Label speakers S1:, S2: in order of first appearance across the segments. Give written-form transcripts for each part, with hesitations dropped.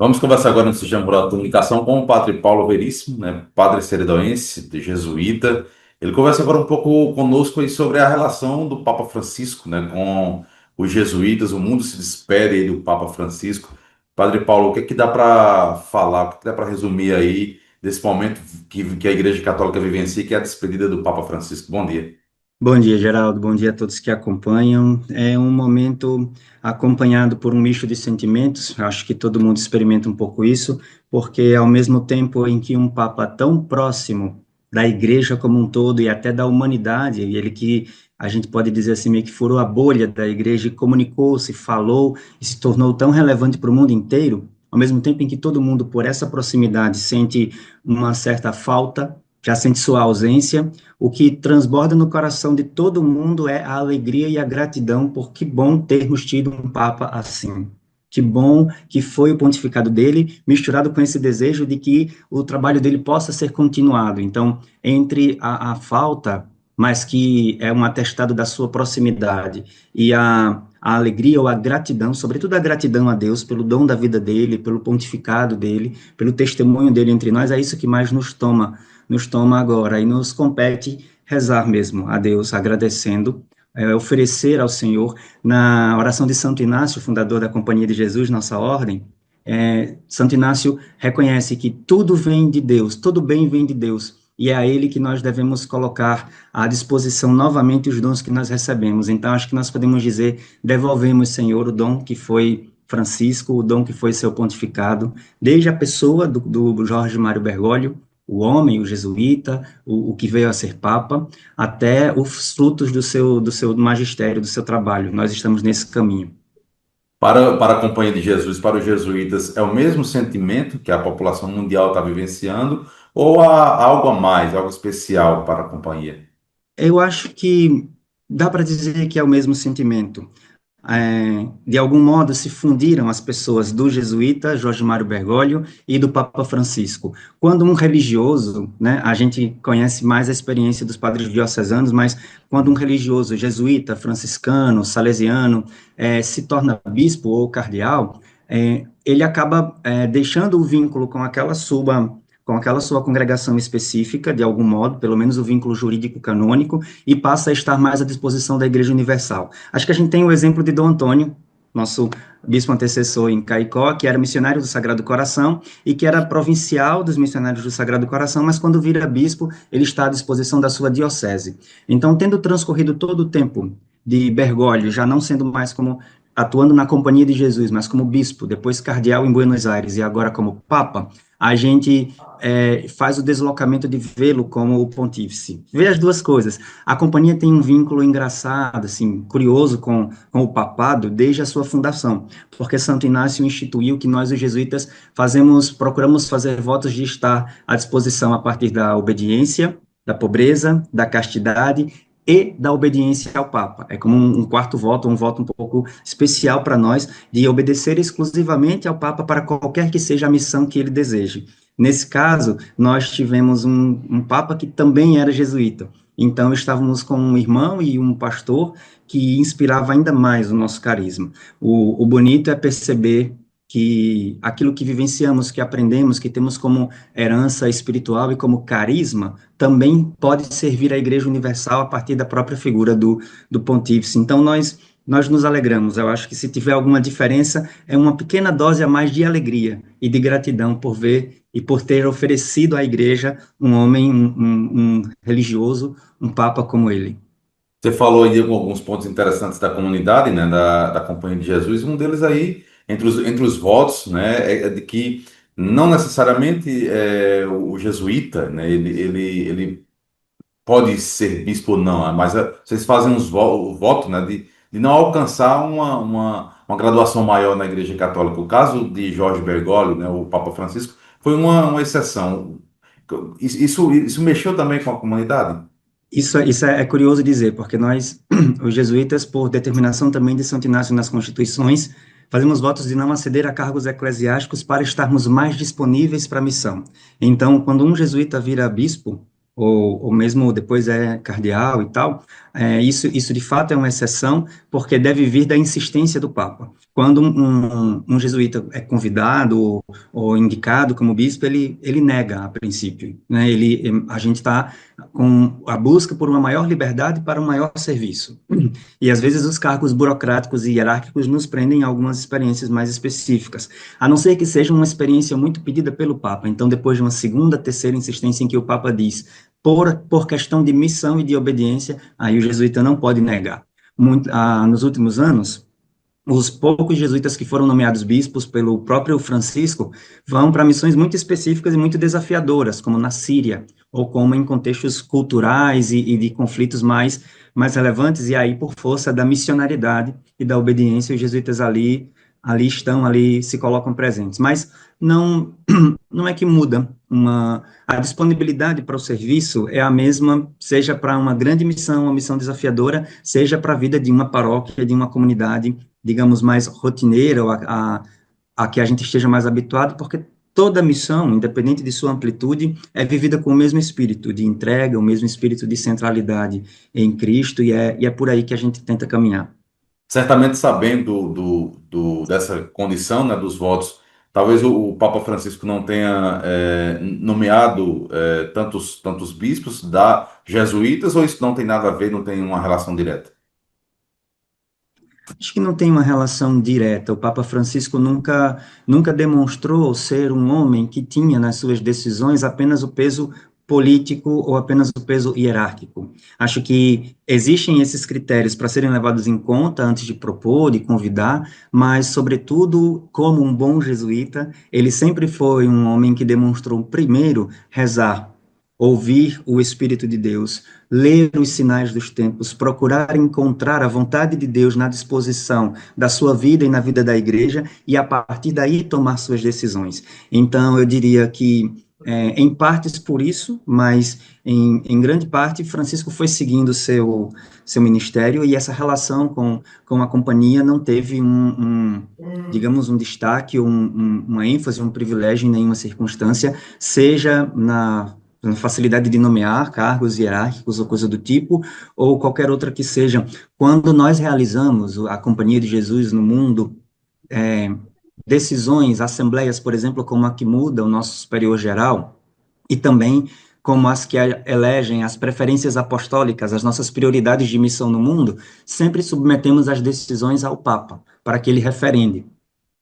S1: Vamos conversar agora no Sistema Rural de Comunicação com o Padre Paulo Veríssimo, né, padre seredoense, de jesuíta. Ele conversa agora um pouco conosco aí sobre a relação do Papa Francisco, né, com os jesuítas. O mundo se despede aí do Papa Francisco. Padre Paulo, o que é que dá para falar, o que é que dá para resumir aí desse momento que a Igreja Católica vivencia, que é a despedida do Papa Francisco? Bom dia.
S2: Bom dia, Geraldo. Bom dia a todos que acompanham. É um momento acompanhado por um misto de sentimentos. Acho que todo mundo experimenta um pouco isso, porque ao mesmo tempo em que um Papa tão próximo da Igreja como um todo e até da humanidade, e ele que a gente pode dizer assim meio que furou a bolha da Igreja e comunicou-se, falou e se tornou tão relevante para o mundo inteiro, ao mesmo tempo em que todo mundo por essa proximidade sente uma certa falta, já sente sua ausência. O que transborda no coração de todo mundo é a alegria e a gratidão por que bom termos tido um Papa assim. Que bom que foi o pontificado dele, misturado com esse desejo de que o trabalho dele possa ser continuado. Então, entre a falta, mas que é um atestado da sua proximidade, e a alegria ou a gratidão, sobretudo a gratidão a Deus pelo dom da vida dele, pelo pontificado dele, pelo testemunho dele entre nós, é isso que mais nos toma agora e nos compete rezar mesmo a Deus, agradecendo, oferecer ao Senhor. Na oração de Santo Inácio, fundador da Companhia de Jesus, nossa ordem, Santo Inácio reconhece que tudo vem de Deus, todo bem vem de Deus, e é a Ele que nós devemos colocar à disposição novamente os dons que nós recebemos. Então, acho que nós podemos dizer, devolvemos, Senhor, o dom que foi Francisco, o dom que foi seu pontificado, desde a pessoa do Jorge Mário Bergoglio, o homem, o jesuíta, o que veio a ser papa, até os frutos do seu magistério, do seu trabalho. Nós estamos nesse caminho.
S1: Para a Companhia de Jesus, para os jesuítas, é o mesmo sentimento que a população mundial está vivenciando, ou há algo a mais, algo especial para a companhia?
S2: Eu acho que dá para dizer que é o mesmo sentimento. De algum modo se fundiram as pessoas do jesuíta Jorge Mário Bergoglio e do Papa Francisco. Quando um religioso, né, a gente conhece mais a experiência dos padres diocesanos, mas quando um religioso jesuíta, franciscano, salesiano, se torna bispo ou cardeal, ele acaba deixando o vínculo com aquela sua congregação específica, de algum modo, pelo menos o vínculo jurídico canônico, e passa a estar mais à disposição da Igreja Universal. Acho que a gente tem o exemplo de Dom Antônio, nosso bispo antecessor em Caicó, que era missionário do Sagrado Coração e que era provincial dos missionários do Sagrado Coração, mas quando vira bispo, ele está à disposição da sua diocese. Então, tendo transcorrido todo o tempo de Bergoglio, já não sendo mais como atuando na Companhia de Jesus, mas como bispo, depois cardeal em Buenos Aires e agora como papa, a gente faz o deslocamento de vê-lo como o pontífice. Vê as duas coisas. A companhia tem um vínculo engraçado, assim, curioso com o papado desde a sua fundação, porque Santo Inácio instituiu que nós, os jesuítas, procuramos fazer votos de estar à disposição a partir da obediência, da pobreza, da castidade e da obediência ao Papa. É como um quarto voto, um voto um pouco especial para nós, de obedecer exclusivamente ao Papa para qualquer que seja a missão que ele deseje. Nesse caso, nós tivemos um Papa que também era jesuíta. Então, estávamos com um irmão e um pastor que inspirava ainda mais o nosso carisma. O bonito é perceber que aquilo que vivenciamos, que aprendemos, que temos como herança espiritual e como carisma, também pode servir à Igreja Universal a partir da própria figura do pontífice. Então, nós nos alegramos. Eu acho que se tiver alguma diferença, é uma pequena dose a mais de alegria e de gratidão por ver e por ter oferecido à Igreja um homem, um religioso, um Papa como ele.
S1: Você falou aí de alguns pontos interessantes da comunidade, né, da Companhia de Jesus. Um deles aí, entre os votos, né, é de que não necessariamente o jesuíta, né, ele pode ser bispo ou não, mas vocês fazem o voto, né, de não alcançar uma graduação maior na Igreja Católica. O caso de Jorge Bergoglio, né, o Papa Francisco, foi uma exceção. Isso mexeu também com a comunidade?
S2: Isso é curioso dizer, porque nós, os jesuítas, por determinação também de Santo Inácio nas Constituições, fazemos votos de não aceder a cargos eclesiásticos para estarmos mais disponíveis para a missão. Então, quando um jesuíta vira bispo, ou mesmo depois é cardeal e tal, isso de fato é uma exceção, porque deve vir da insistência do Papa. Quando um jesuíta é convidado ou indicado como bispo, ele nega a princípio, né? A gente está com a busca por uma maior liberdade para um maior serviço. E às vezes os cargos burocráticos e hierárquicos nos prendem a algumas experiências mais específicas, a não ser que seja uma experiência muito pedida pelo Papa. Então, depois de uma segunda, terceira insistência em que o Papa diz, por questão de missão e de obediência, aí o jesuíta não pode negar. Nos últimos anos, os poucos jesuítas que foram nomeados bispos pelo próprio Francisco vão para missões muito específicas e muito desafiadoras, como na Síria, ou como em contextos culturais e de conflitos mais relevantes, e aí, por força da missionariedade e da obediência, os jesuítas ali se colocam presentes. Mas não é que muda. A disponibilidade para o serviço é a mesma, seja para uma grande missão, uma missão desafiadora, seja para a vida de uma paróquia, de uma comunidade, digamos, mais rotineira, ou a que a gente esteja mais habituado, porque toda missão, independente de sua amplitude, é vivida com o mesmo espírito de entrega, o mesmo espírito de centralidade em Cristo, e é por aí que a gente tenta caminhar.
S1: Certamente sabendo dessa condição, né, dos votos, talvez o Papa Francisco não tenha nomeado tantos bispos da jesuítas, ou isso não tem nada a ver, não tem uma relação direta?
S2: Acho que não tem uma relação direta. O Papa Francisco nunca demonstrou ser um homem que tinha nas suas decisões apenas o peso político ou apenas o peso hierárquico. Acho que existem esses critérios para serem levados em conta antes de propor, de convidar, mas, sobretudo, como um bom jesuíta, ele sempre foi um homem que demonstrou, primeiro, rezar, ouvir o Espírito de Deus, ler os sinais dos tempos, procurar encontrar a vontade de Deus na disposição da sua vida e na vida da igreja, e a partir daí tomar suas decisões. Então, eu diria que, em partes por isso, mas em grande parte, Francisco foi seguindo seu ministério, e essa relação com a companhia não teve digamos, um destaque, uma ênfase, um privilégio em nenhuma circunstância, seja na facilidade de nomear cargos hierárquicos ou coisa do tipo, ou qualquer outra que seja. Quando nós realizamos a Companhia de Jesus no mundo, é, decisões, assembleias, por exemplo, como a que muda o nosso superior geral, e também como as que elegem as preferências apostólicas, as nossas prioridades de missão no mundo, sempre submetemos as decisões ao Papa, para que ele referende.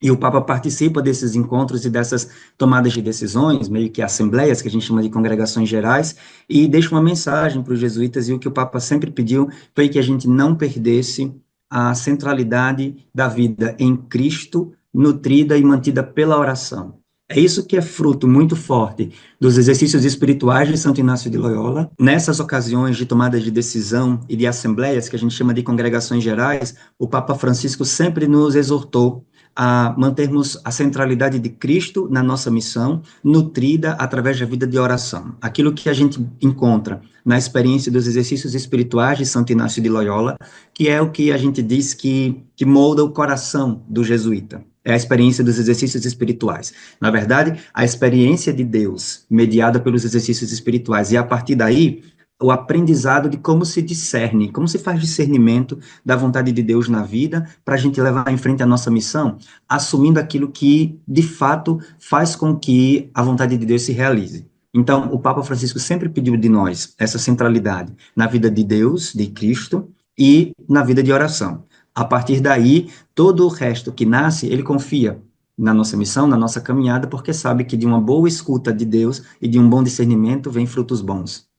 S2: E o Papa participa desses encontros e dessas tomadas de decisões, meio que assembleias, que a gente chama de congregações gerais, e deixa uma mensagem para os jesuítas, e o que o Papa sempre pediu foi que a gente não perdesse a centralidade da vida em Cristo, nutrida e mantida pela oração. É isso que é fruto muito forte dos exercícios espirituais de Santo Inácio de Loyola. Nessas ocasiões de tomada de decisão e de assembleias, que a gente chama de congregações gerais, o Papa Francisco sempre nos exortou a mantermos a centralidade de Cristo na nossa missão, nutrida através da vida de oração. Aquilo que a gente encontra na experiência dos exercícios espirituais de Santo Inácio de Loyola, que é o que a gente diz que molda o coração do jesuíta. É a experiência dos exercícios espirituais. Na verdade, a experiência de Deus, mediada pelos exercícios espirituais, e a partir daí, o aprendizado de como se discerne, como se faz discernimento da vontade de Deus na vida, para a gente levar em frente a nossa missão, assumindo aquilo que, de fato, faz com que a vontade de Deus se realize. Então, o Papa Francisco sempre pediu de nós essa centralidade na vida de Deus, de Cristo, e na vida de oração. A partir daí, todo o resto que nasce, ele confia na nossa missão, na nossa caminhada, porque sabe que de uma boa escuta de Deus e de um bom discernimento vem frutos bons.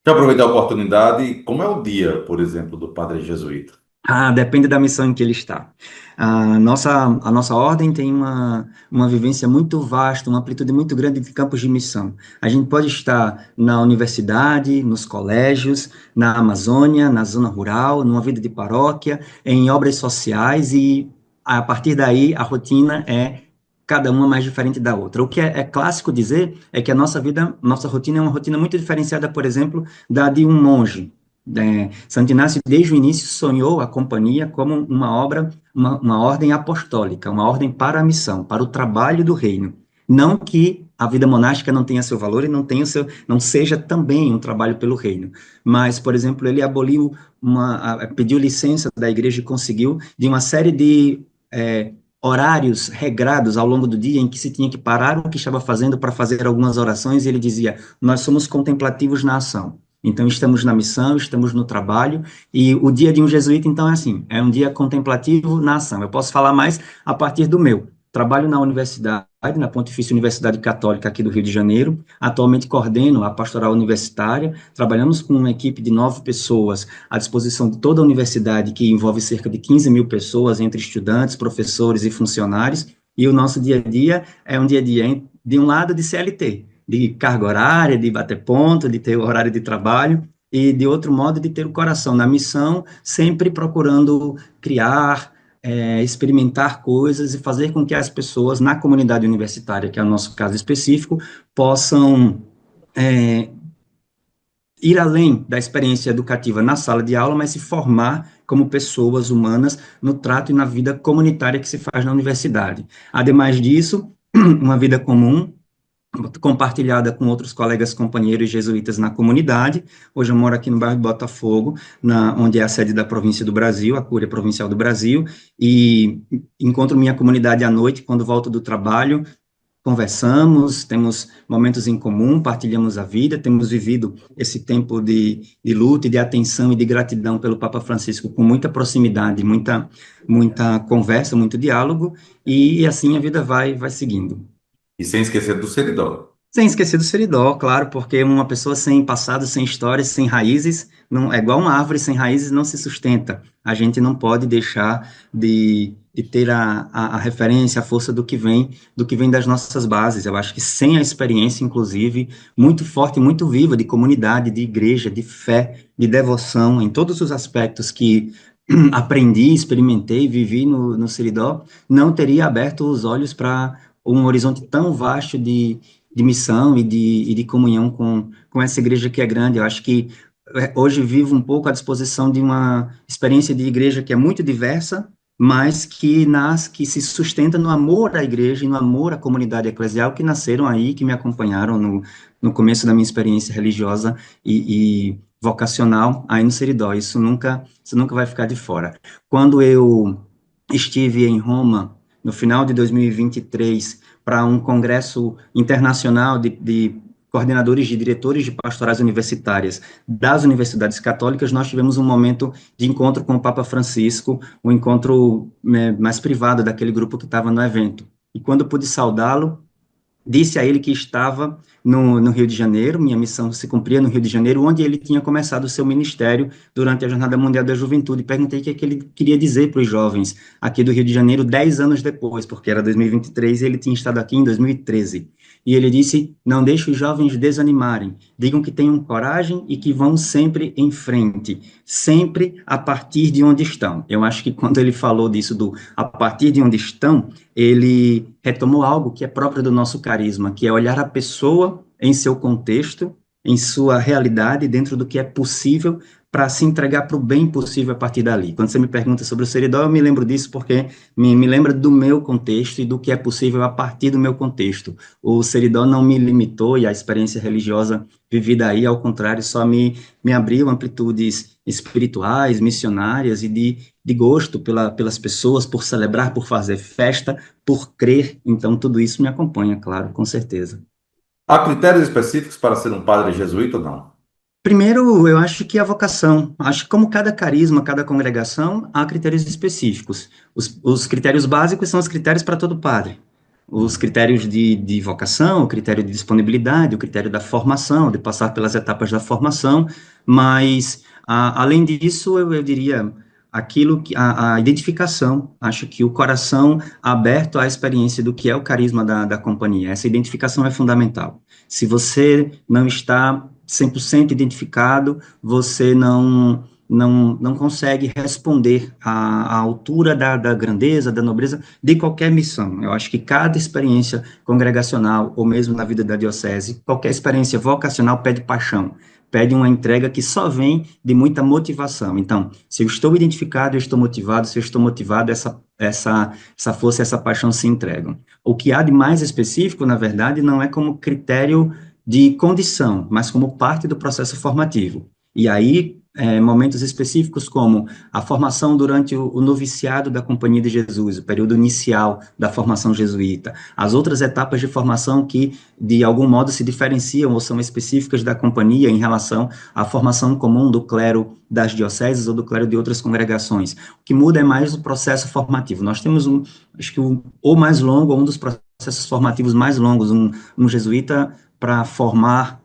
S1: Deixa eu aproveitar a oportunidade. Como é o dia, por exemplo, do padre jesuíta?
S2: Depende da missão em que ele está. A nossa ordem tem uma vivência muito vasta, uma amplitude muito grande de campos de missão. A gente pode estar na universidade, nos colégios, na Amazônia, na zona rural, numa vida de paróquia, em obras sociais, e a partir daí a rotina é cada uma mais diferente da outra. O que é clássico dizer é que a nossa vida, nossa rotina é uma rotina muito diferenciada, por exemplo, da de um monge. Santo Inácio, desde o início, sonhou a companhia como uma obra, uma ordem apostólica, uma ordem para a missão, para o trabalho do reino. Não que a vida monástica não tenha seu valor e não tenha seu, não seja também um trabalho pelo reino, mas, por exemplo, ele aboliu pediu licença da igreja e conseguiu de uma série de horários regrados ao longo do dia em que se tinha que parar o que estava fazendo para fazer algumas orações, e ele dizia: nós somos contemplativos na ação. Então, estamos na missão, estamos no trabalho, e o dia de um jesuíta, então, é assim, é um dia contemplativo na ação. Eu posso falar mais a partir do meu. Trabalho na universidade, na Pontifícia Universidade Católica aqui do Rio de Janeiro. Atualmente coordeno a pastoral universitária. Trabalhamos com uma equipe de 9 pessoas à disposição de toda a universidade, que envolve cerca de 15 mil pessoas, entre estudantes, professores e funcionários. E o nosso dia a dia é um dia a dia, de um lado, de CLT, de carga horária, de bater ponto, de ter o horário de trabalho, e de outro modo, de ter o coração na missão, sempre procurando criar, experimentar coisas e fazer com que as pessoas na comunidade universitária, que é o nosso caso específico, possam ir além da experiência educativa na sala de aula, mas se formar como pessoas humanas no trato e na vida comunitária que se faz na universidade. Ademais disso, uma vida comum, compartilhada com outros colegas companheiros jesuítas na comunidade. Hoje eu moro aqui no bairro de Botafogo, onde é a sede da província do Brasil, a Cúria Provincial do Brasil, e encontro minha comunidade à noite, quando volto do trabalho. Conversamos, temos momentos em comum, partilhamos a vida, temos vivido esse tempo de luta e de atenção e de gratidão pelo Papa Francisco com muita proximidade, muita conversa, muito diálogo, e assim a vida vai seguindo.
S1: E sem esquecer do Seridó.
S2: Sem esquecer do seridó, claro, porque uma pessoa sem passado, sem histórias, sem raízes, não, é igual uma árvore sem raízes, não se sustenta. A gente não pode deixar de ter a referência, a força do que vem das nossas bases. Eu acho que sem a experiência, inclusive, muito forte, muito viva, de comunidade, de igreja, de fé, de devoção, em todos os aspectos que aprendi, experimentei, vivi no Seridó, não teria aberto os olhos para um horizonte tão vasto de missão e de comunhão com essa igreja que é grande. Eu acho que hoje vivo um pouco à disposição de uma experiência de igreja que é muito diversa, mas que se sustenta no amor à igreja e no amor à comunidade eclesial, que nasceram aí, que me acompanharam no começo da minha experiência religiosa e vocacional aí no Seridó. Isso nunca vai ficar de fora. Quando eu estive em Roma, no final de 2023, para um congresso internacional de coordenadores de diretores de pastorais universitárias das universidades católicas, nós tivemos um momento de encontro com o Papa Francisco, um encontro mais privado daquele grupo que estava no evento. E quando pude saudá-lo, disse a ele que estava no Rio de Janeiro, minha missão se cumpria no Rio de Janeiro, onde ele tinha começado o seu ministério durante a Jornada Mundial da Juventude. Perguntei o que, é que ele queria dizer para os jovens aqui do Rio de Janeiro 10 anos depois, porque era 2023 e ele tinha estado aqui em 2013. E ele disse: não deixe os jovens desanimarem, digam que tenham coragem e que vão sempre em frente, sempre a partir de onde estão. Eu acho que quando ele falou disso, a partir de onde estão, ele retomou algo que é próprio do nosso carisma, que é olhar a pessoa em seu contexto, em sua realidade, dentro do que é possível, para se entregar para o bem possível a partir dali. Quando você me pergunta sobre o Seridó, eu me lembro disso porque me lembra do meu contexto e do que é possível a partir do meu contexto. O Seridó não me limitou, e a experiência religiosa vivida aí, ao contrário, só me abriu amplitudes espirituais, missionárias e de gosto pelas pessoas, por celebrar, por fazer festa, por crer. Então, tudo isso me acompanha, claro, com certeza.
S1: Há critérios específicos para ser um padre jesuíta ou não?
S2: Primeiro, eu acho que a vocação. Acho que, como cada carisma, cada congregação, há critérios específicos. Os critérios básicos são os critérios para todo padre. Os critérios de vocação, o critério de disponibilidade, o critério da formação, de passar pelas etapas da formação, mas, além disso, eu diria aquilo que a identificação. Acho que o coração aberto à experiência do que é o carisma da companhia. Essa identificação é fundamental. Se você não está 100% identificado, você não consegue responder à altura da grandeza, da nobreza de qualquer missão. Eu acho que cada experiência congregacional, ou mesmo na vida da diocese, qualquer experiência vocacional pede paixão, pede uma entrega que só vem de muita motivação. Então, se eu estou identificado, eu estou motivado, se eu estou motivado, essa força, essa paixão se entregam. O que há de mais específico, na verdade, não é como critério de condição, mas como parte do processo formativo. E aí, momentos específicos como a formação durante o noviciado da Companhia de Jesus, o período inicial da formação jesuíta, as outras etapas de formação que, de algum modo, se diferenciam ou são específicas da Companhia em relação à formação comum do clero das dioceses ou do clero de outras congregações. O que muda é mais o processo formativo. Nós temos acho que o mais longo, um dos processos formativos mais longos, um jesuíta para formar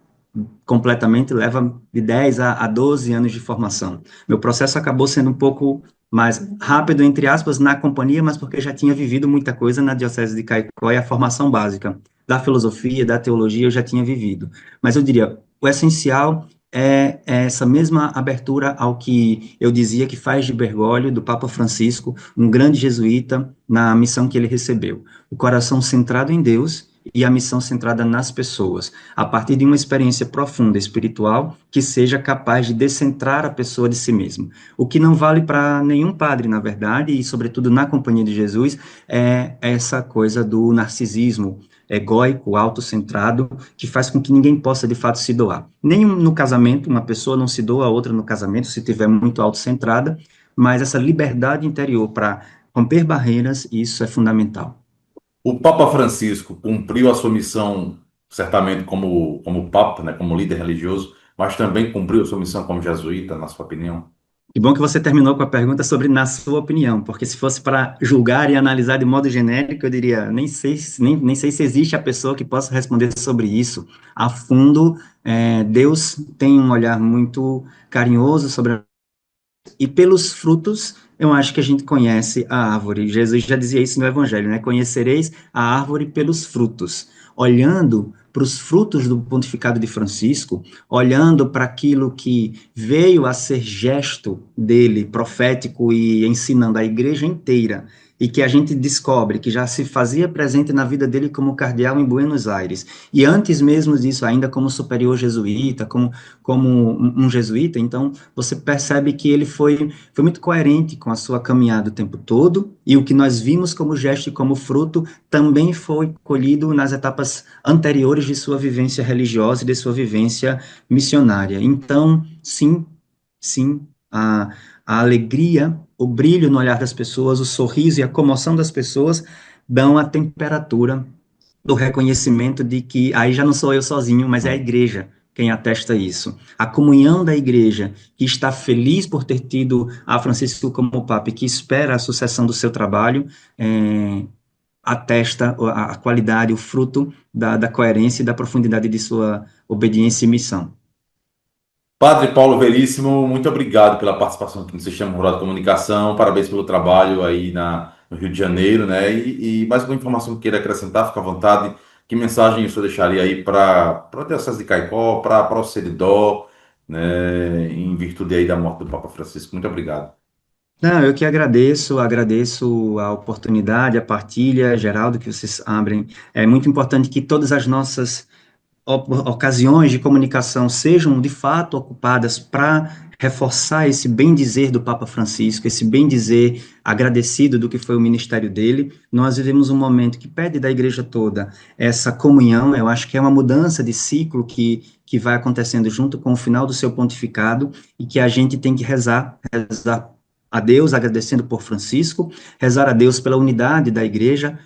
S2: completamente leva de 10 a 12 anos de formação. Meu processo acabou sendo um pouco mais rápido, entre aspas, na companhia, mas porque já tinha vivido muita coisa na Diocese de Caicó e a formação básica da filosofia, da teologia eu já tinha vivido. Mas eu diria, o essencial é essa mesma abertura ao que eu dizia que faz de Bergoglio, do Papa Francisco, um grande jesuíta, na missão que ele recebeu. O coração centrado em Deus e a missão centrada nas pessoas, a partir de uma experiência profunda espiritual que seja capaz de descentrar a pessoa de si mesmo. O que não vale para nenhum padre, na verdade, e sobretudo na Companhia de Jesus, é essa coisa do narcisismo egóico, autocentrado, que faz com que ninguém possa de fato se doar. Nem no casamento, uma pessoa não se doa a outra no casamento se estiver muito autocentrada, mas essa liberdade interior para romper barreiras, isso é fundamental.
S1: O Papa Francisco cumpriu a sua missão, certamente como Papa, né, como líder religioso, mas também cumpriu a sua missão como jesuíta, na sua opinião?
S2: Que bom que você terminou com a pergunta sobre na sua opinião, porque se fosse para julgar e analisar de modo genérico, eu diria, nem sei se existe a pessoa que possa responder sobre isso. A fundo, Deus tem um olhar muito carinhoso sobre e pelos frutos, eu acho que a gente conhece a árvore. Jesus já dizia isso no Evangelho, né? Conhecereis a árvore pelos frutos. Olhando para os frutos do pontificado de Francisco, olhando para aquilo que veio a ser gesto dele, profético e ensinando a igreja inteira, e que a gente descobre que já se fazia presente na vida dele como cardeal em Buenos Aires, e antes mesmo disso, ainda como superior jesuíta, como um jesuíta, então você percebe que ele foi muito coerente com a sua caminhada o tempo todo, e o que nós vimos como gesto e como fruto também foi colhido nas etapas anteriores de sua vivência religiosa e de sua vivência missionária. Então, sim, sim, a alegria, o brilho no olhar das pessoas, o sorriso e a comoção das pessoas dão a temperatura do reconhecimento de que aí já não sou eu sozinho, mas é a igreja quem atesta isso. A comunhão da igreja, que está feliz por ter tido a Francisco como Papa e que espera a sucessão do seu trabalho, atesta a qualidade, o fruto da coerência e da profundidade de sua obediência e missão.
S1: Padre Paulo Veríssimo, muito obrigado pela participação aqui no Sistema Rural de Comunicação, parabéns pelo trabalho aí no Rio de Janeiro, né? E mais alguma informação que queira acrescentar, fica à vontade. Que mensagem o senhor deixaria aí para a Diocese de Caicó, para o Seridó, né? Em virtude aí da morte do Papa Francisco. Muito obrigado.
S2: Não, eu que agradeço a oportunidade, a partilha, Geraldo, que vocês abrem. É muito importante que todas as nossas ocasiões de comunicação sejam de fato ocupadas para reforçar esse bem dizer do Papa Francisco, esse bem dizer agradecido do que foi o ministério dele. Nós vivemos um momento que pede da igreja toda essa comunhão. Eu acho que é uma mudança de ciclo que vai acontecendo junto com o final do seu pontificado e que a gente tem que rezar a Deus, agradecendo por Francisco, rezar a Deus pela unidade da igreja.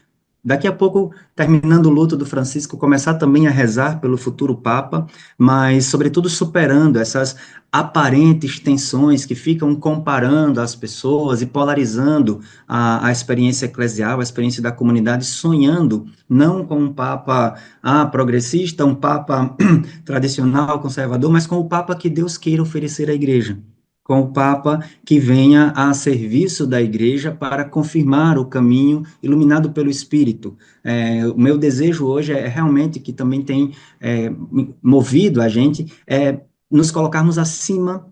S2: Daqui a pouco, terminando o luto do Francisco, começar também a rezar pelo futuro Papa, mas, sobretudo, superando essas aparentes tensões que ficam comparando as pessoas e polarizando a experiência eclesial, a experiência da comunidade, sonhando não com um Papa progressista, um Papa tradicional, conservador, mas com o Papa que Deus queira oferecer à Igreja, com o Papa que venha a serviço da Igreja para confirmar o caminho iluminado pelo Espírito. O meu desejo hoje é realmente que também tem movido a gente, nos colocarmos acima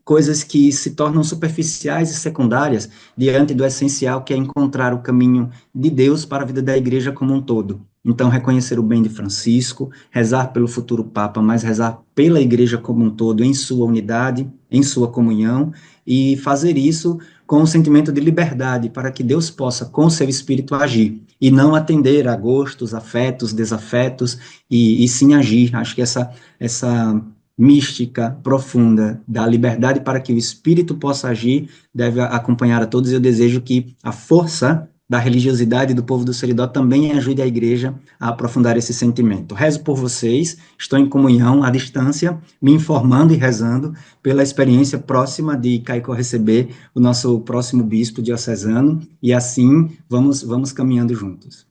S2: coisas que se tornam superficiais e secundárias diante do essencial, que é encontrar o caminho de Deus para a vida da igreja como um todo. Então, reconhecer o bem de Francisco, rezar pelo futuro Papa, mas rezar pela igreja como um todo, em sua unidade, em sua comunhão, e fazer isso com um sentimento de liberdade, para que Deus possa, com seu Espírito, agir, e não atender a gostos, afetos, desafetos, e sim agir. Acho que essa mística profunda da liberdade para que o Espírito possa agir deve acompanhar a todos, e eu desejo que a força da religiosidade do povo do Seridó também ajude a igreja a aprofundar esse sentimento. Rezo por vocês, estou em comunhão, à distância, me informando e rezando pela experiência próxima de Caicó receber o nosso próximo bispo diocesano, e assim vamos caminhando juntos.